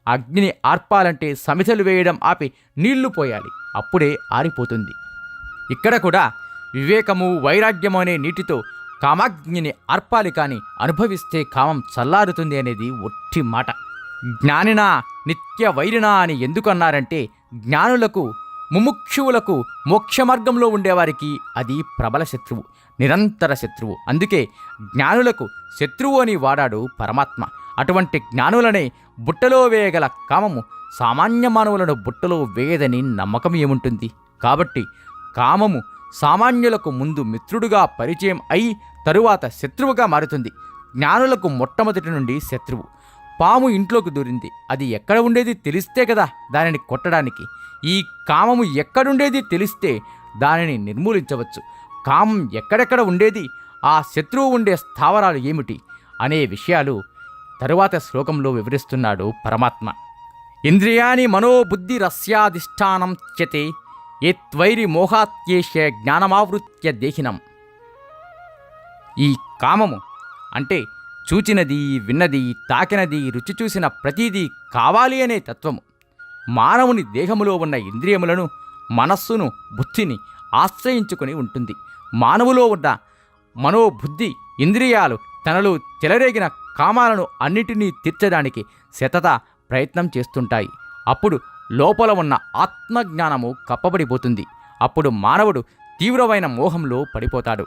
అగ్నిని ఆర్పాలంటే సమిధలు వేయడం ఆపి నీళ్లు పోయాలి, అప్పుడే ఆరిపోతుంది. ఇక్కడ కూడా వివేకము వైరాగ్యము అనే నీటితో కామాగ్నిని ఆర్పాలి, కాని అనుభవిస్తే కామం చల్లారుతుంది అనేది ఒట్టి మాట. జ్ఞానినా నిత్య వైరినా అని ఎందుకు అన్నారంటే, జ్ఞానులకు ముముక్షువులకు మోక్షమార్గంలో ఉండేవారికి అది ప్రబల శత్రువు, నిరంతర శత్రువు. అందుకే జ్ఞానులకు శత్రువు అని వాడాడు పరమాత్మ. అటువంటి జ్ఞానులనే బుట్టలో వేయగల కామము సామాన్య మానవులను బుట్టలో వేయదని నమ్మకం ఏముంటుంది? కాబట్టి కామము సామాన్యులకు ముందు మిత్రుడుగా పరిచయం అయి తరువాత శత్రువుగా మారుతుంది. జ్ఞానులకు మొట్టమొదటి నుండి శత్రువు. పాము ఇంట్లోకి దూరింది, అది ఎక్కడ ఉండేది తెలిస్తే కదా దానిని కొట్టడానికి. ఈ కామము ఎక్కడుండేది తెలిస్తే దానిని నిర్మూలించవచ్చు. కామం ఎక్కడెక్కడ ఉండేది, ఆ శత్రువు ఉండే స్థావరాలు ఏమిటి అనే విషయాలు తరువాత శ్లోకంలో వివరిస్తున్నాడు పరమాత్మ. ఇంద్రియాణి మనోబుద్ధిరస్యాధిష్టానం చ్యతే ఏత్వైరి మోహాత్యేష జ్ఞానమావృత్య దేహినం. ఈ కామము అంటే చూచినది, విన్నది, తాకినది, రుచి చూసిన ప్రతీదీ కావాలి అనే తత్వము. మానవుని దేహములో ఉన్న ఇంద్రియములను, మనస్సును, బుద్ధిని ఆశ్రయించుకొని ఉంటుంది. మానవులో ఉన్న మనోబుద్ధి ఇంద్రియాలు తనలో చెలరేగిన కామాలను అన్నిటినీ తీర్చడానికి శతత ప్రయత్నం చేస్తుంటాయి. అప్పుడు లోపల ఉన్న ఆత్మజ్ఞానము కప్పబడిపోతుంది. అప్పుడు మానవుడు తీవ్రమైన మోహంలో పడిపోతాడు.